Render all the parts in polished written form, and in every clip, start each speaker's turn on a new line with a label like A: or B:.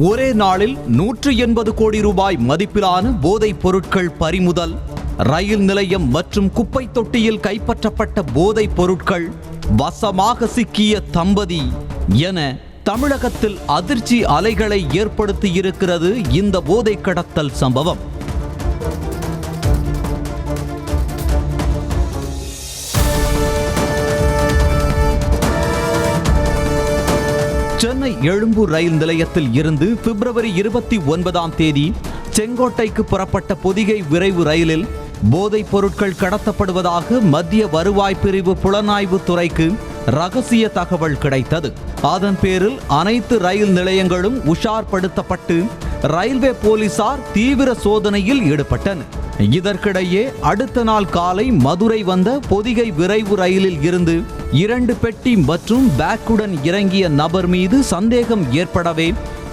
A: ஒரே நாளில் 180 கோடி ரூபாய் மதிப்பிலான போதைப் பொருட்கள் பறிமுதல். ரயில் நிலையம் மற்றும் குப்பை தொட்டியில் கைப்பற்றப்பட்ட போதைப் பொருட்கள், வசமாக சிக்கிய தம்பதி என தமிழகத்தில் அதிர்ச்சி அலைகளை ஏற்படுத்தியிருக்கிறது இந்த போதை கடத்தல் சம்பவம். சென்னை எழும்பூர் ரயில் நிலையத்தில் இருந்து பிப்ரவரி 29ஆம் தேதி செங்கோட்டைக்கு புறப்பட்ட பொதிகை விரைவு ரயிலில் போதைப் பொருட்கள் கடத்தப்படுவதாக மத்திய வருவாய் பிரிவு புலனாய்வு துறைக்கு ரகசிய தகவல் கிடைத்தது. அதன் பேரில் அனைத்து ரயில் நிலையங்களும் உஷார்படுத்தப்பட்டு ரயில்வே போலீசார் தீவிர சோதனையில் ஈடுபட்டனர். இதற்கிடையே அடுத்த நாள் காலை மதுரை வந்த பொதிகை விரைவு ரயிலில் இருந்து 2 பெட்டி மற்றும் பேக்குடன் இறங்கிய நபர் மீது சந்தேகம் ஏற்படவே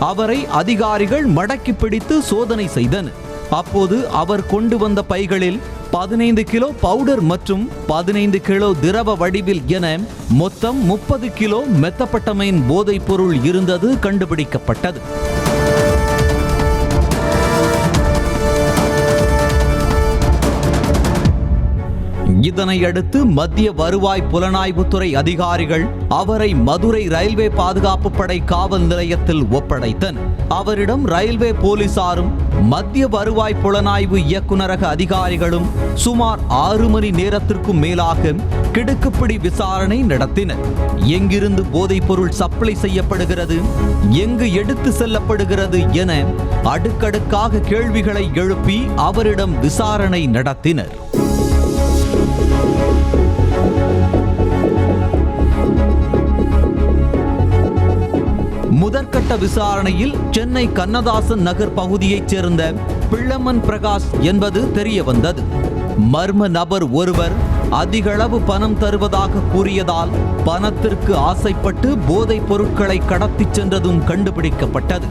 A: அவரை அதிகாரிகள் மடக்கி பிடித்து சோதனை செய்தனர். அப்போது அவர் கொண்டு வந்த பைகளில் 15 கிலோ பவுடர் மற்றும் 15 கிலோ திரவ வடிவில் என மொத்தம் 30 கிலோ மெத்தபெட்டமைன் போதைப் பொருள் இருந்தது கண்டுபிடிக்கப்பட்டது. இதனையடுத்து மத்திய வருவாய் புலனாய்வுத்துறை அதிகாரிகள் அவரை மதுரை ரயில்வே பாதுகாப்பு படை காவல் நிலையத்தில் ஒப்படைத்தனர். அவரிடம் ரயில்வே போலீசாரும் மத்திய வருவாய் புலனாய்வு இயக்குநரக அதிகாரிகளும் சுமார் 6 மணி நேரத்திற்கும் மேலாக கிடுக்குப்பிடி விசாரணை நடத்தினர். எங்கிருந்து போதைப் பொருள் சப்ளை செய்யப்படுகிறது, எங்கு எடுத்து செல்லப்படுகிறது என அடுக்கடுக்காக கேள்விகளை எழுப்பி அவரிடம் விசாரணை நடத்தினர். முதற்கட்ட விசாரணையில் சென்னை கண்ணதாசன் நகர் பகுதியைச் சேர்ந்த பிள்ளமன் பிரகாஷ் என்பது தெரிய வந்தது. மர்ம நபர் ஒருவர் அதிகளவு பணம் தருவதாக கூறியதால் பணத்திற்கு ஆசைப்பட்டு போதைப் பொருட்களை கடத்திச் சென்றதும் கண்டுபிடிக்கப்பட்டது.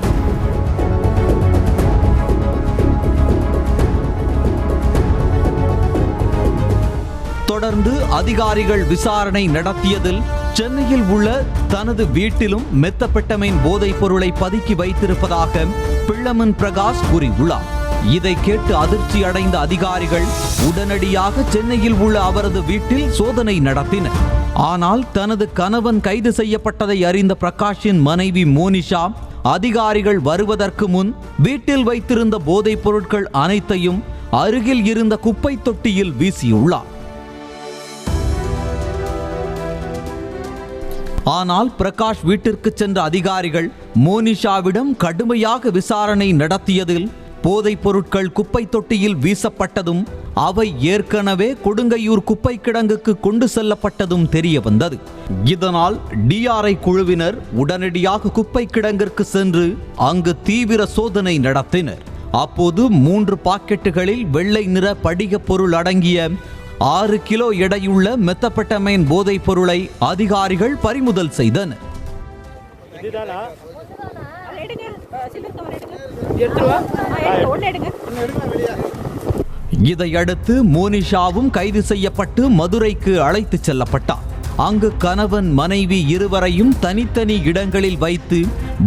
A: தொடர்ந்து அதிகாரிகள் விசாரணை நடத்தியதில் சென்னையில் உள்ள தனது வீட்டிலும் மெத்தபெட்டமைன் போதைப் பொருளை பதுக்கி வைத்திருப்பதாக பிள்ளமன் பிரகாஷ் கூறியுள்ளார். இதை கேட்டு அதிர்ச்சி அடைந்த அதிகாரிகள் உடனடியாக சென்னையில் உள்ள அவரது வீட்டில் சோதனை நடத்தினர். ஆனால் தனது கணவன் கைது செய்யப்பட்டதை அறிந்த பிரகாஷின் மனைவி மோனிஷா அதிகாரிகள் வருவதற்கு முன் வீட்டில் வைத்திருந்த போதைப் பொருட்கள் அனைத்தையும் அருகில் இருந்த குப்பை தொட்டியில் வீசியுள்ளார். ஆனால் பிரகாஷ் வீட்டிற்கு சென்ற அதிகாரிகள் மோனிஷாவிடம் கடுமையாக விசாரணை நடத்தியதில் போதைப் பொருட்கள் குப்பை தொட்டியில் வீசப்பட்டதும் அவை ஏற்கனவே கொடுங்கையூர் குப்பை கிடங்குக்கு கொண்டு செல்லப்பட்டதும் தெரிய வந்தது. இதனால் டிஆர்ஐ குழுவினர் உடனடியாக குப்பை கிடங்கிற்கு சென்று அங்கு தீவிர சோதனை நடத்தினர். அப்போது 3 பாக்கெட்டுகளில் வெள்ளை நிற படிக பொருள் அடங்கிய 6 கிலோ எடையுள்ள மெத்தபெட்டமைன் போதைப் பொருளை அதிகாரிகள் பறிமுதல் செய்தனர். இதையடுத்து மோனிஷாவும் கைது செய்யப்பட்டு மதுரைக்கு அழைத்துச் செல்லப்பட்டார். அங்கு கணவன் மனைவி இருவரையும் தனித்தனி இடங்களில் வைத்து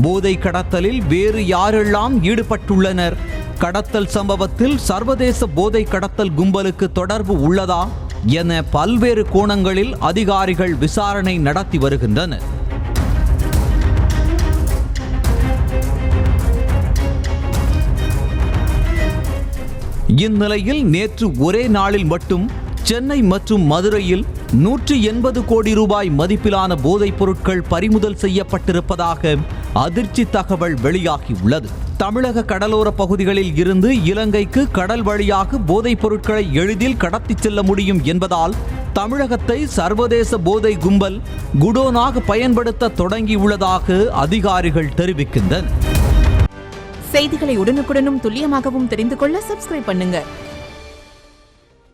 A: போதை கடத்தலில் வேறு யாரெல்லாம் ஈடுபட்டுள்ளனர், கடத்தல் சம்பவத்தில் சர்வதேச போதை கடத்தல் கும்பலுக்கு தொடர்பு உள்ளதா என பல்வேறு கோணங்களில் அதிகாரிகள் விசாரணை நடத்தி வருகின்றனர். இந்நிலையில் நேற்று ஒரே நாளில் மட்டும் சென்னை மற்றும் மதுரையில் 180 கோடி ரூபாய் மதிப்பிலான போதைப் பொருட்கள் பறிமுதல் செய்யப்பட்டிருப்பதாக அதிர்ச்சி தகவல் வெளியாகியுள்ளது. தமிழக கடலோர பகுதிகளில் இருந்து இலங்கைக்கு கடல் வழியாக போதைப் பொருட்களை எளிதில் கடத்திச் செல்ல முடியும் என்பதால் தமிழகத்தை சர்வதேச போதை கும்பல் குடோனாக பயன்படுத்த தொடங்கியுள்ளதாக அதிகாரிகள் தெரிவிக்கின்றனர்.
B: செய்திகளை உடனுக்குடனும் துல்லியமாகவும் தெரிந்து கொள்ள சப்ஸ்கிரைப் பண்ணுங்க.